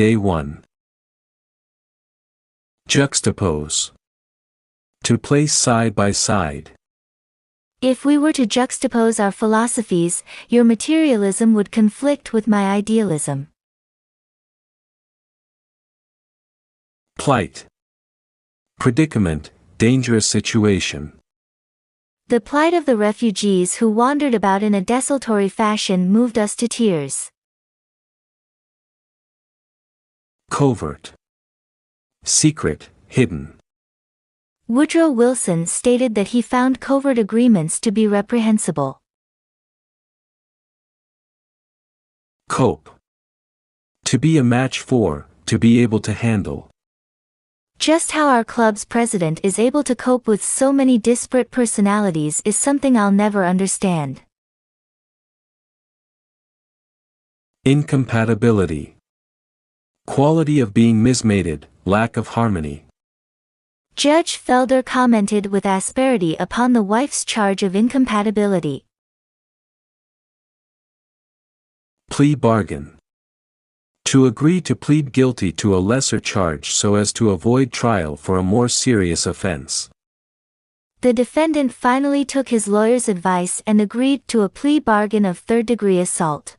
Day 1. Juxtapose. To place side by side. If we were to juxtapose our philosophies, your materialism would conflict with my idealism. Plight. Predicament, dangerous situation. The plight of the refugees who wandered about in a desultory fashion moved us to tears. Covert. Secret, hidden. Woodrow Wilson stated that he found covert agreements to be reprehensible. Cope. To be a match for, to be able to handle. Just how our club's president is able to cope with so many disparate personalities is something I'll never understand. Incompatibility. Quality of being mismated, lack of harmony. Judge Felder commented with asperity upon the wife's charge of incompatibility. Plea bargain. To agree to plead guilty to a lesser charge so as to avoid trial for a more serious offense. The defendant finally took his lawyer's advice and agreed to a plea bargain of third-degree assault.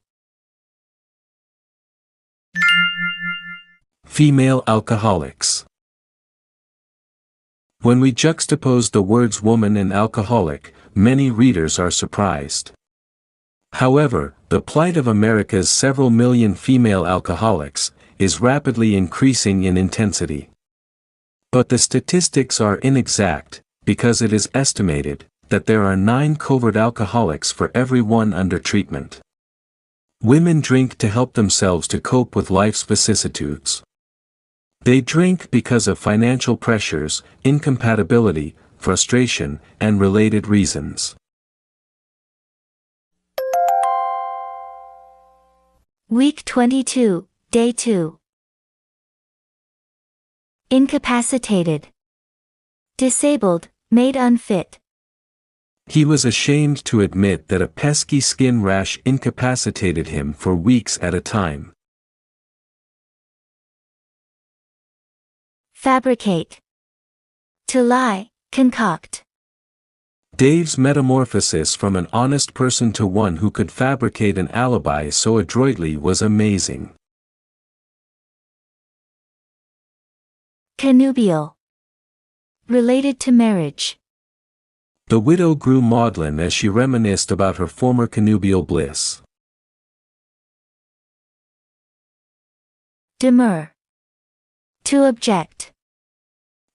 Female alcoholics. When we juxtapose the words woman and alcoholic, many readers are surprised. However, the plight of America's several million female alcoholics is rapidly increasing in intensity. But the statistics are inexact, because it is estimated that there are 9 covert alcoholics for every one under treatment. Women drink to help themselves to cope with life's vicissitudes. They drink because of financial pressures, incompatibility, frustration, and related reasons. Week 22, Day 2. Incapacitated. Disabled, made unfit. He was ashamed to admit that a pesky skin rash incapacitated him for weeks at a time. Fabricate. To lie, concoct. Dave's metamorphosis from an honest person to one who could fabricate an alibi so adroitly was amazing. Connubial. Related to marriage. The widow grew maudlin as she reminisced about her former connubial bliss. Demur. To object.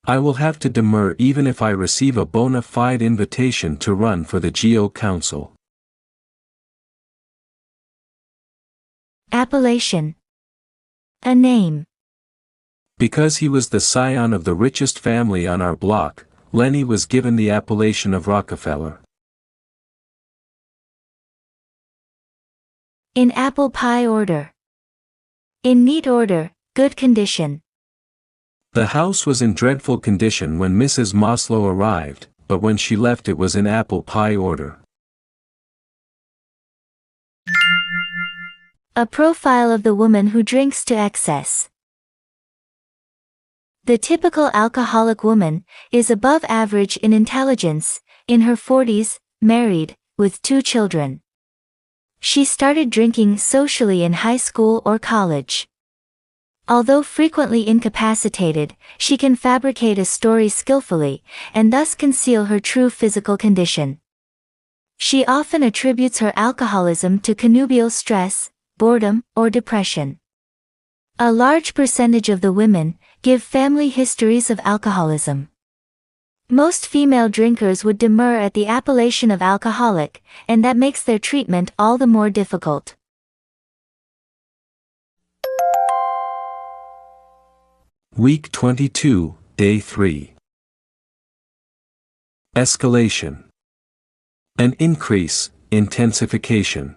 I will have to demur even if I receive a bona fide invitation to run for the GO Council. Appellation. A name. Because he was the scion of the richest family on our block, Lenny was given the appellation of Rockefeller. In apple pie order. In neat order, good condition. The house was in dreadful condition when Mrs. Moslow arrived, but when she left it was in apple pie order. A profile of the woman who drinks to excess. The typical alcoholic woman is above average in intelligence, in her 40s, married, with 2 children. She started drinking socially in high school or college. Although frequently incapacitated, she can fabricate a story skillfully, and thus conceal her true physical condition. She often attributes her alcoholism to connubial stress, boredom, or depression. A large percentage of the women give family histories of alcoholism. Most female drinkers would demur at the appellation of alcoholic, and that makes their treatment all the more difficult. Week 22, Day 3. Escalation. An increase, intensification.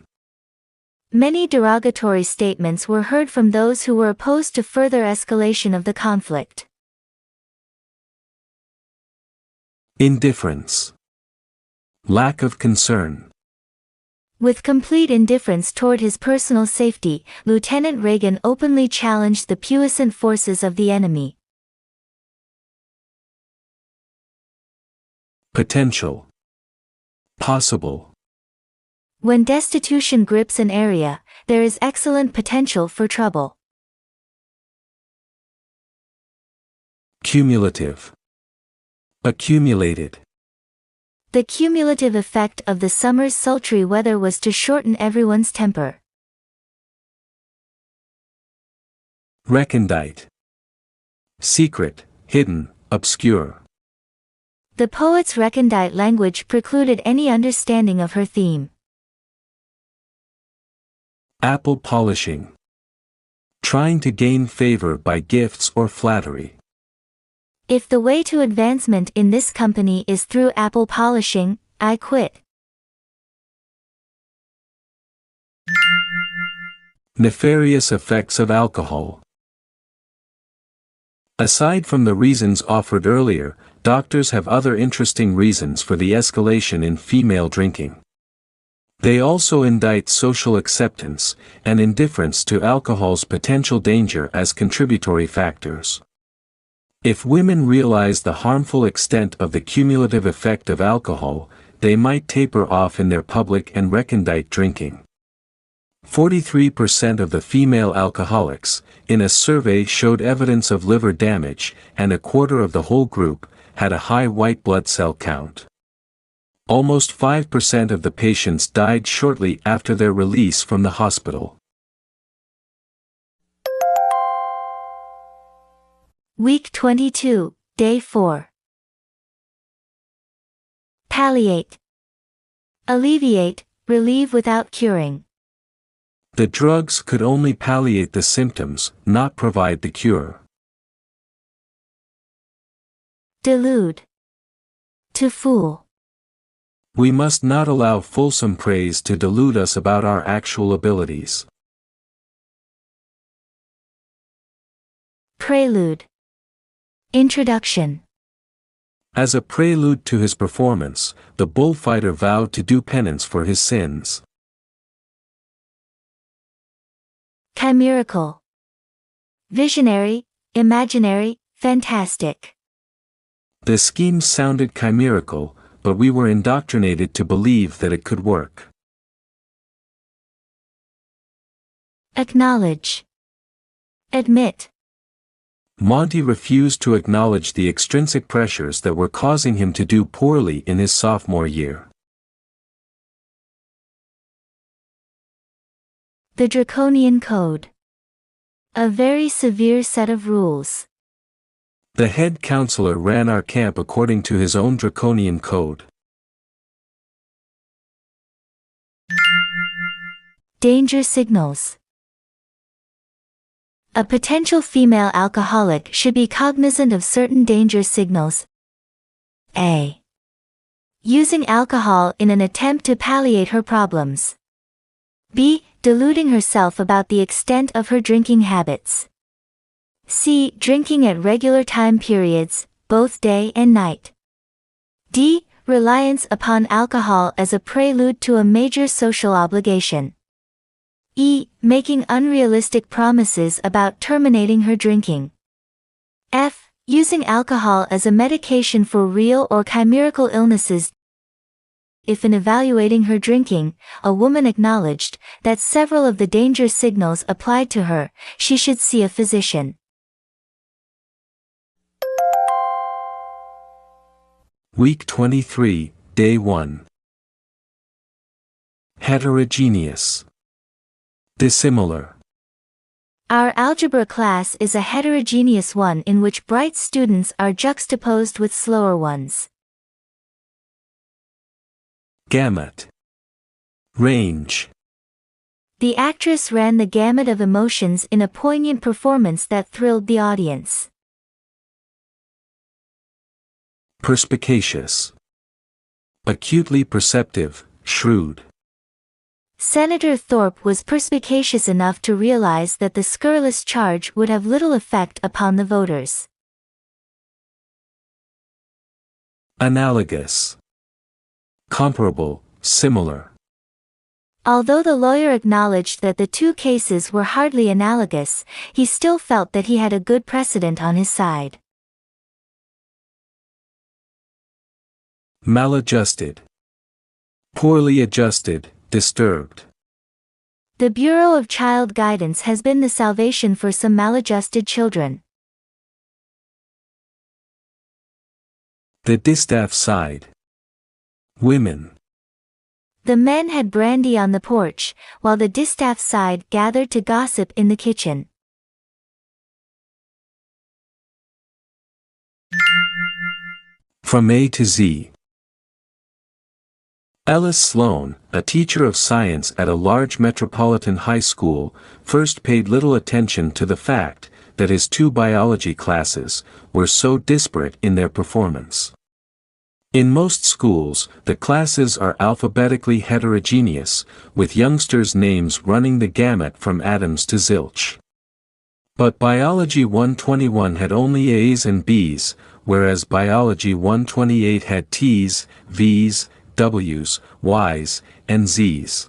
Many derogatory statements were heard from those who were opposed to further escalation of the conflict. Indifference. Lack of concern. With complete indifference toward his personal safety, Lieutenant Reagan openly challenged the puissant forces of the enemy. Potential. Possible. When destitution grips an area, there is excellent potential for trouble. Cumulative. Accumulated. The cumulative effect of the summer's sultry weather was to shorten everyone's temper. Recondite. Secret, hidden, obscure. The poet's recondite language precluded any understanding of her theme. Apple polishing. Trying to gain favor by gifts or flattery. If the way to advancement in this company is through apple polishing, I quit. Nefarious effects of alcohol. Aside from the reasons offered earlier, doctors have other interesting reasons for the escalation in female drinking. They also indict social acceptance and indifference to alcohol's potential danger as contributory factors. If women realize the harmful extent of the cumulative effect of alcohol, they might taper off in their public and recondite drinking. 43% of the female alcoholics, in a survey, showed evidence of liver damage, and a quarter of the whole group had a high white blood cell count. Almost 5% of the patients died shortly after their release from the hospital. Week 22, Day 4. Palliate. Alleviate, relieve without curing. The drugs could only palliate the symptoms, not provide the cure. Delude. To fool. We must not allow fulsome praise to delude us about our actual abilities. Prelude. Introduction. As a prelude to his performance, the bullfighter vowed to do penance for his sins. Chimerical. Visionary, imaginary, fantastic. The scheme sounded chimerical, but we were indoctrinated to believe that it could work. Acknowledge. Admit. Monty refused to acknowledge the extrinsic pressures that were causing him to do poorly in his sophomore year. The Draconian Code. A very severe set of rules. The head counselor ran our camp according to his own draconian code. Danger signals. A potential female alcoholic should be cognizant of certain danger signals. A. Using alcohol in an attempt to palliate her problems. B. Deluding herself about the extent of her drinking habits. C. Drinking at regular time periods, both day and night. D. Reliance upon alcohol as a prelude to a major social obligation. E. Making unrealistic promises about terminating her drinking. F. Using alcohol as a medication for real or chimerical illnesses. If in evaluating her drinking, a woman acknowledged that several of the danger signals applied to her, she should see a physician. Week 23, Day 1. Heterogeneous. Dissimilar. Our algebra class is a heterogeneous one in which bright students are juxtaposed with slower ones. Gamut. Range. The actress ran the gamut of emotions in a poignant performance that thrilled the audience. Perspicacious. Acutely perceptive, shrewd. Senator Thorpe was perspicacious enough to realize that the scurrilous charge would have little effect upon the voters. Analogous. Comparable, similar. Although the lawyer acknowledged that the two cases were hardly analogous, he still felt that he had a good precedent on his side. Maladjusted. Poorly adjusted, disturbed. The Bureau of Child Guidance has been the salvation for some maladjusted children. The distaff side. Women. The men had brandy on the porch, while the distaff side gathered to gossip in the kitchen. From A to Z. Ellis Sloan, a teacher of science at a large metropolitan high school, first paid little attention to the fact that his two biology classes were so disparate in their performance. In most schools, the classes are alphabetically heterogeneous, with youngsters' names running the gamut from Adams to Zilch. But Biology 121 had only A's and B's, whereas Biology 128 had T's, V's, W's, Y's, and Z's.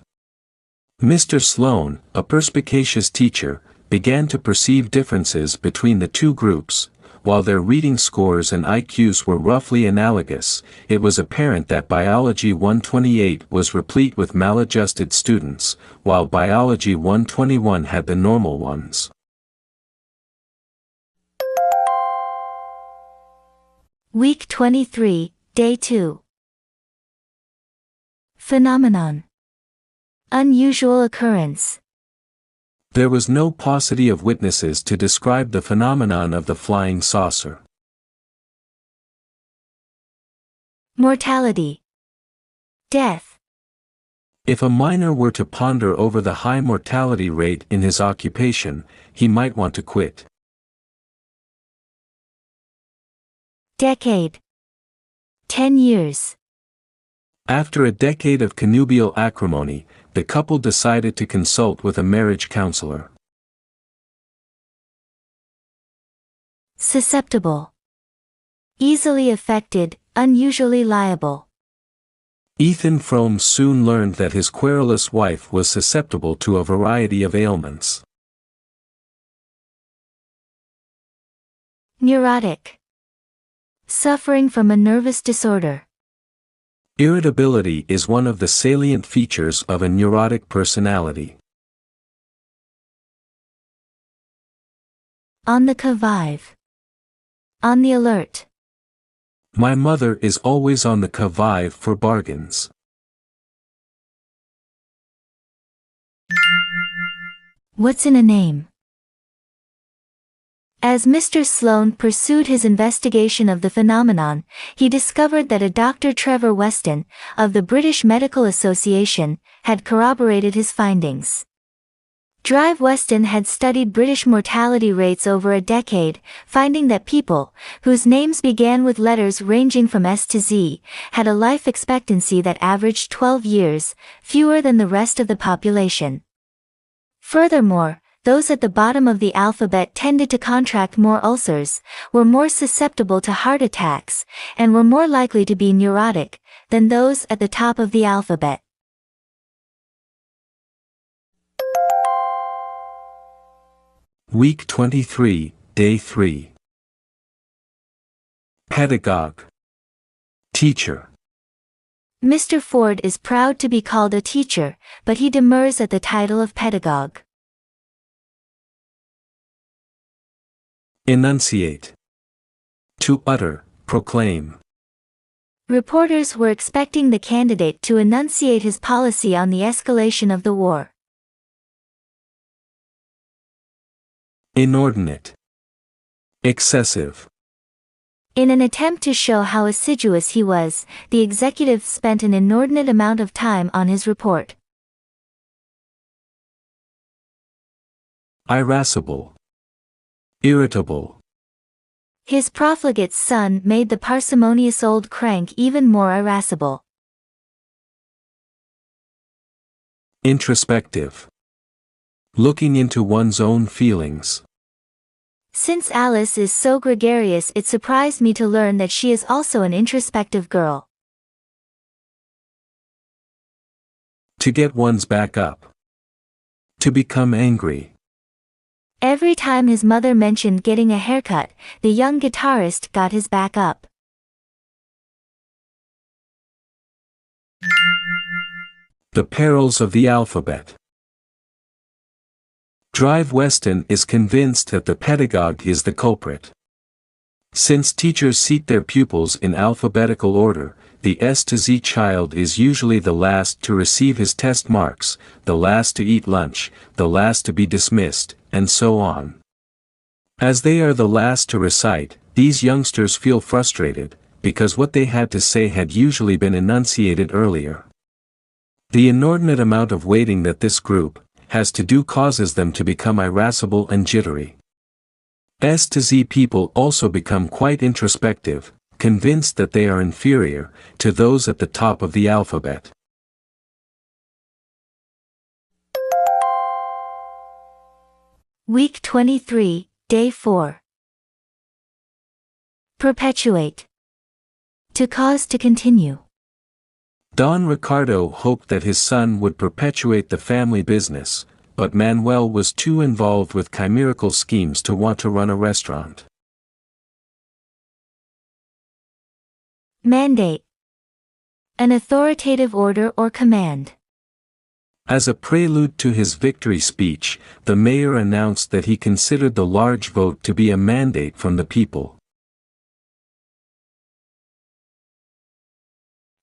Mr. Sloan, a perspicacious teacher, began to perceive differences between the two groups. While their reading scores and IQs were roughly analogous, it was apparent that Biology 128 was replete with maladjusted students, while Biology 121 had the normal ones. Week 23, Day 2. Phenomenon. Unusual occurrence. There was no paucity of witnesses to describe the phenomenon of the flying saucer. Mortality. Death. If a miner were to ponder over the high mortality rate in his occupation, he might want to quit. Decade. 10 years. After a decade of connubial acrimony, the couple decided to consult with a marriage counselor. Susceptible. Easily affected, unusually liable. Ethan Frome soon learned that his querulous wife was susceptible to a variety of ailments. Neurotic. Suffering from a nervous disorder. Irritability is one of the salient features of a neurotic personality. On the qui-vive. On the alert. My mother is always on the qui-vive for bargains. What's in a name? As Mr. Sloan pursued his investigation of the phenomenon, he discovered that a Dr. Trevor Weston, of the British Medical Association, had corroborated his findings. Drive Weston had studied British mortality rates over a decade, finding that people, whose names began with letters ranging from S to Z, had a life expectancy that averaged 12 years, fewer than the rest of the population. Furthermore, those at the bottom of the alphabet tended to contract more ulcers, were more susceptible to heart attacks, and were more likely to be neurotic than those at the top of the alphabet. Week 23, Day 3. Pedagogue. Teacher. Mr. Ford is proud to be called a teacher, but he demurs at the title of pedagogue. Enunciate. To utter, proclaim. Reporters were expecting the candidate to enunciate his policy on the escalation of the war. Inordinate. Excessive. In an attempt to show how assiduous he was, the executive spent an inordinate amount of time on his report. Irascible. Irritable. His profligate son made the parsimonious old crank even more irascible. Introspective. Looking into one's own feelings. Since Alice is so gregarious, it surprised me to learn that she is also an introspective girl. To get one's back up. To become angry. Every time his mother mentioned getting a haircut, the young guitarist got his back up. The perils of the alphabet. Drive Weston is convinced that the pedagogue is the culprit. Since teachers seat their pupils in alphabetical order, the S to Z child is usually the last to receive his test marks, the last to eat lunch, the last to be dismissed, and so on. As they are the last to recite, these youngsters feel frustrated, because what they had to say had usually been enunciated earlier. The inordinate amount of waiting that this group has to do causes them to become irascible and jittery. S to Z people also become quite introspective, convinced that they are inferior to those at the top of the alphabet. Week 23, Day 4. Perpetuate. To cause to continue. Don Ricardo hoped that his son would perpetuate the family business, but Manuel was too involved with chimerical schemes to want to run a restaurant. Mandate. An authoritative order or command. As a prelude to his victory speech, the mayor announced that he considered the large vote to be a mandate from the people.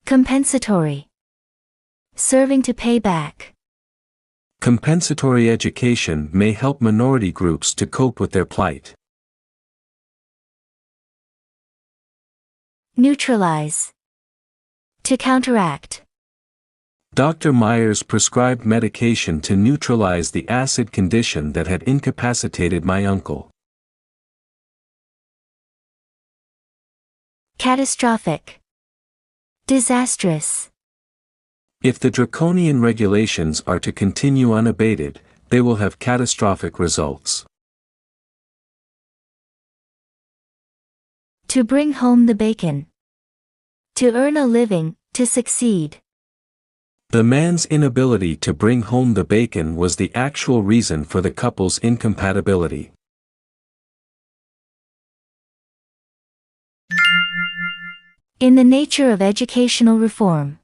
Compensatory. Serving to pay back. Compensatory education may help minority groups to cope with their plight. Neutralize. To counteract. Dr. Myers prescribed medication to neutralize the acid condition that had incapacitated my uncle. Catastrophic. Disastrous. If the draconian regulations are to continue unabated, they will have catastrophic results. To bring home the bacon. To earn a living, to succeed. The man's inability to bring home the bacon was the actual reason for the couple's incompatibility. In the nature of educational reform.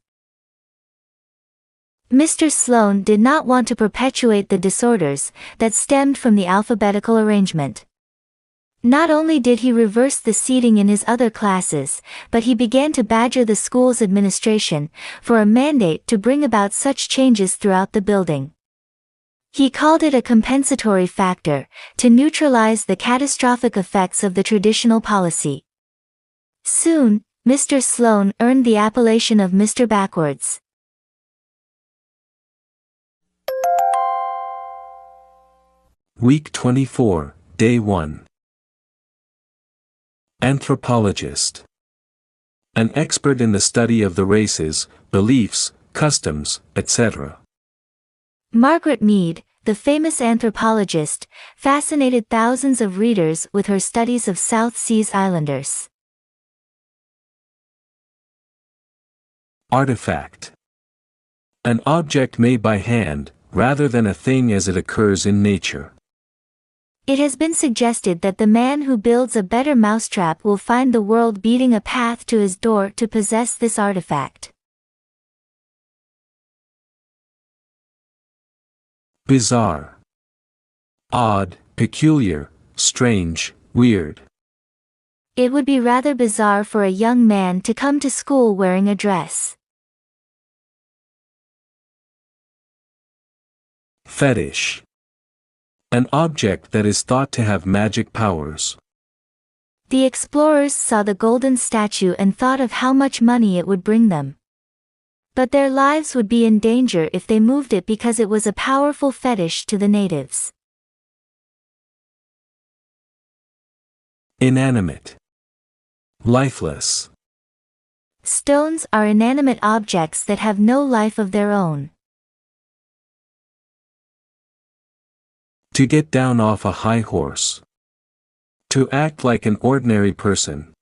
Mr. Sloane did not want to perpetuate the disorders that stemmed from the alphabetical arrangement. Not only did he reverse the seating in his other classes, but he began to badger the school's administration for a mandate to bring about such changes throughout the building. He called it a compensatory factor, to neutralize the catastrophic effects of the traditional policy. Soon, Mr. Sloane earned the appellation of Mr. Backwards. Week 24, Day 1. Anthropologist. An expert in the study of the races, beliefs, customs, etc. Margaret Mead, the famous anthropologist, fascinated thousands of readers with her studies of South Seas Islanders. Artifact. An object made by hand, rather than a thing as it occurs in nature. It has been suggested that the man who builds a better mousetrap will find the world beating a path to his door to possess this artifact. Bizarre. Odd, peculiar, strange, weird. It would be rather bizarre for a young man to come to school wearing a dress. Fetish. An object that is thought to have magic powers. The explorers saw the golden statue and thought of how much money it would bring them. But their lives would be in danger if they moved it because it was a powerful fetish to the natives. Inanimate. Lifeless. Stones are inanimate objects that have no life of their own. To get down off a high horse. To act like an ordinary person.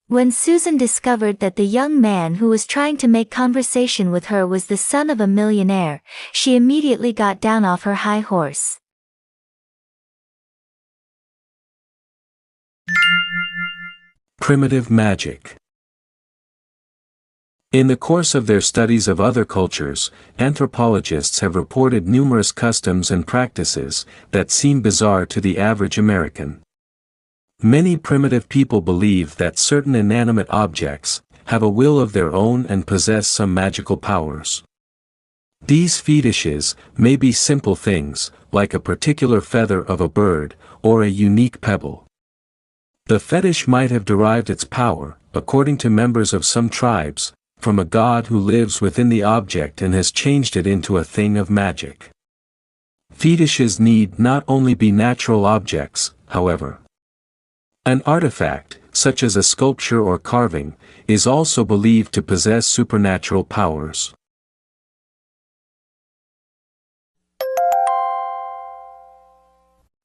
When Susan discovered that the young man who was trying to make conversation with her was the son of a millionaire, she immediately got down off her high horse. Primitive magic. In the course of their studies of other cultures, anthropologists have reported numerous customs and practices that seem bizarre to the average American. Many primitive people believe that certain inanimate objects have a will of their own and possess some magical powers. These fetishes may be simple things, like a particular feather of a bird, or a unique pebble. The fetish might have derived its power, according to members of some tribes, from a god who lives within the object and has changed it into a thing of magic. Fetishes need not only be natural objects, however. An artifact, such as a sculpture or carving, is also believed to possess supernatural powers.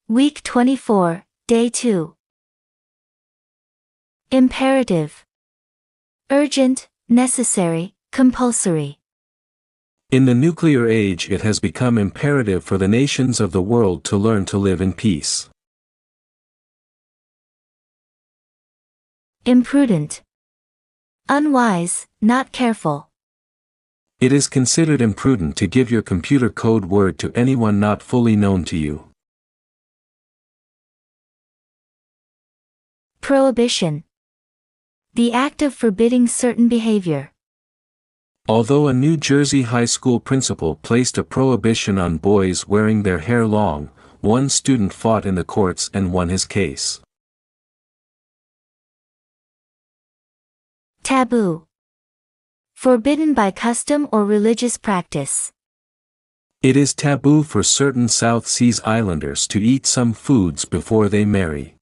Week 24, Day 2. Imperative. Urgent, necessary, compulsory. In the nuclear age, it has become imperative for the nations of the world to learn to live in peace. Imprudent. Unwise, not careful. It is considered imprudent to give your computer code word to anyone not fully known to you. Prohibition. The act of forbidding certain behavior. Although a New Jersey high school principal placed a prohibition on boys wearing their hair long, one student fought in the courts and won his case. Taboo. Forbidden by custom or religious practice. It is taboo for certain South Seas Islanders to eat some foods before they marry.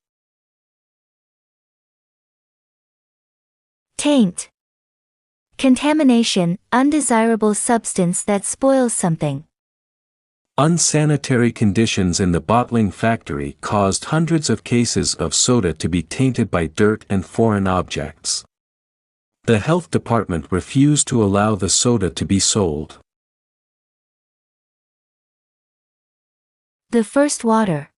Taint. Contamination, undesirable substance that spoils something. Unsanitary conditions in the bottling factory caused hundreds of cases of soda to be tainted by dirt and foreign objects. The health department refused to allow the soda to be sold. The first water.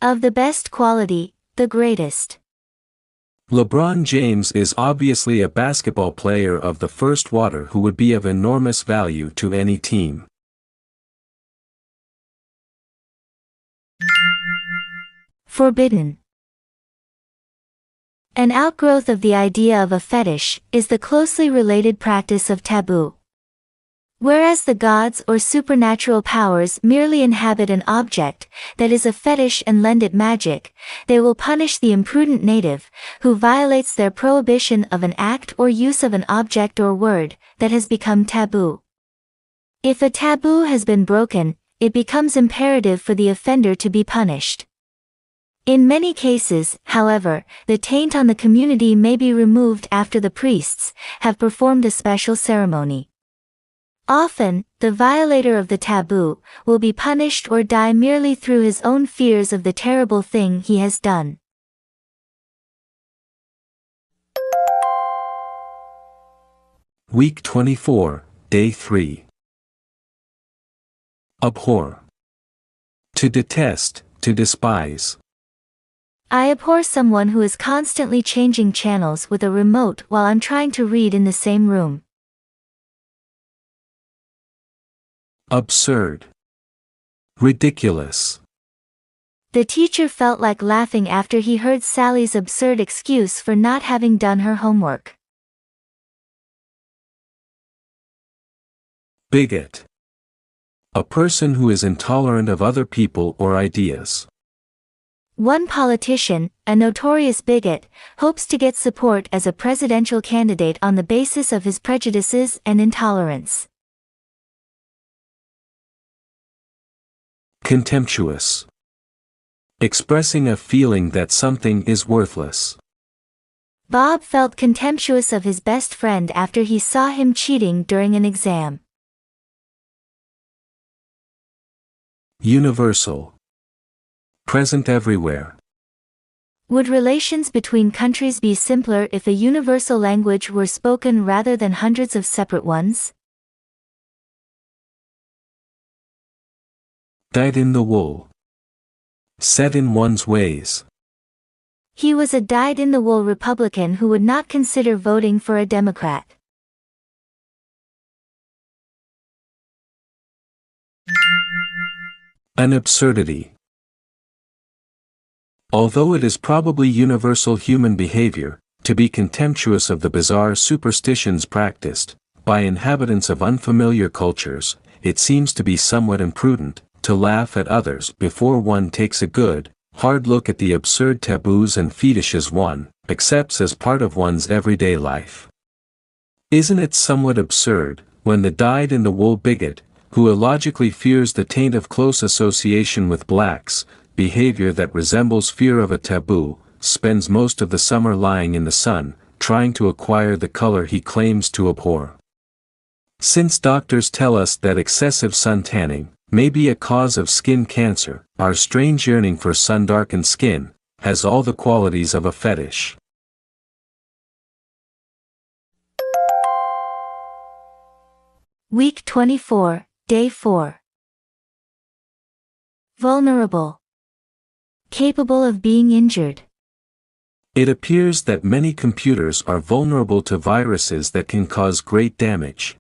Of the best quality, the greatest. LeBron James is obviously a basketball player of the first water who would be of enormous value to any team. Forbidden. An outgrowth of the idea of a fetish is the closely related practice of taboo. Whereas the gods or supernatural powers merely inhabit an object that is a fetish and lend it magic, they will punish the imprudent native who violates their prohibition of an act or use of an object or word that has become taboo. If a taboo has been broken, it becomes imperative for the offender to be punished. In many cases, however, the taint on the community may be removed after the priests have performed a special ceremony. Often, the violator of the taboo will be punished or die merely through his own fears of the terrible thing he has done. Week 24, Day 3. Abhor. To detest, to despise. I abhor someone who is constantly changing channels with a remote while I'm trying to read in the same room. Absurd. Ridiculous. The teacher felt like laughing after he heard Sally's absurd excuse for not having done her homework. Bigot. A person who is intolerant of other people or ideas. One politician, a notorious bigot, hopes to get support as a presidential candidate on the basis of his prejudices and intolerance. Contemptuous. Expressing a feeling that something is worthless. Bob felt contemptuous of his best friend after he saw him cheating during an exam. Universal. Present everywhere. Would relations between countries be simpler if a universal language were spoken rather than hundreds of separate ones? Dyed in the wool. Set in one's ways. He was a dyed-in-the-wool Republican who would not consider voting for a Democrat. An absurdity. Although it is probably universal human behavior, to be contemptuous of the bizarre superstitions practiced by inhabitants of unfamiliar cultures, it seems to be somewhat imprudent to laugh at others before one takes a good, hard look at the absurd taboos and fetishes one accepts as part of one's everyday life. Isn't it somewhat absurd, when the dyed-in-the-wool bigot, who illogically fears the taint of close association with blacks, behavior that resembles fear of a taboo, spends most of the summer lying in the sun, trying to acquire the color he claims to abhor? Since doctors tell us that excessive sun tanning may be a cause of skin cancer, our strange yearning for sun-darkened skin has all the qualities of a fetish. Week 24, Day 4. Vulnerable. Capable of being injured. It appears that many computers are vulnerable to viruses that can cause great damage.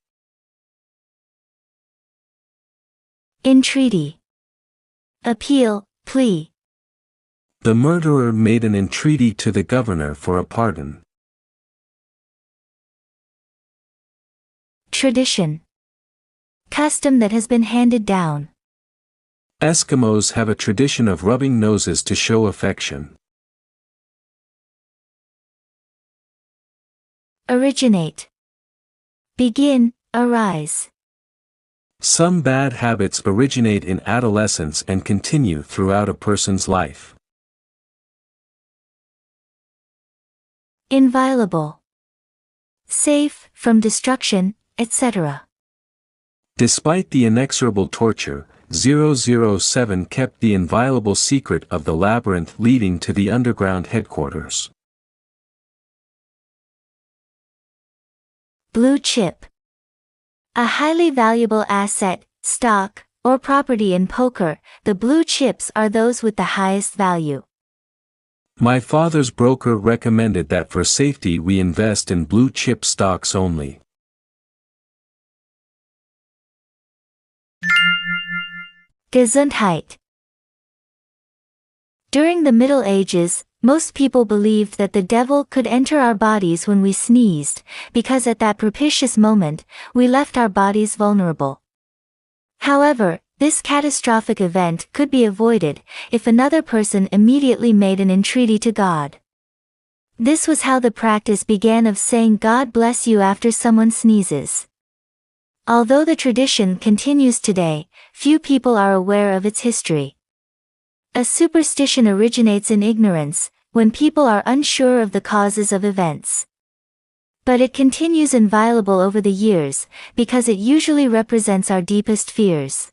Entreaty. Appeal, plea. The murderer made an entreaty to the governor for a pardon. Tradition. Custom that has been handed down. Eskimos have a tradition of rubbing noses to show affection. Originate. Begin, arise. Some bad habits originate in adolescence and continue throughout a person's life. Inviolable. Safe from destruction, etc. Despite the inexorable torture, 007 kept the inviolable secret of the labyrinth leading to the underground headquarters. Blue chip. A highly valuable asset, stock, or property in poker. The blue chips are those with the highest value. My father's broker recommended that for safety we invest in blue chip stocks only. Gesundheit. During the Middle Ages, most people believed that the devil could enter our bodies when we sneezed, because at that propitious moment, we left our bodies vulnerable. However, this catastrophic event could be avoided if another person immediately made an entreaty to God. This was how the practice began of saying God bless you after someone sneezes. Although the tradition continues today, few people are aware of its history. A superstition originates in ignorance, when people are unsure of the causes of events. But it continues inviolable over the years, because it usually represents our deepest fears.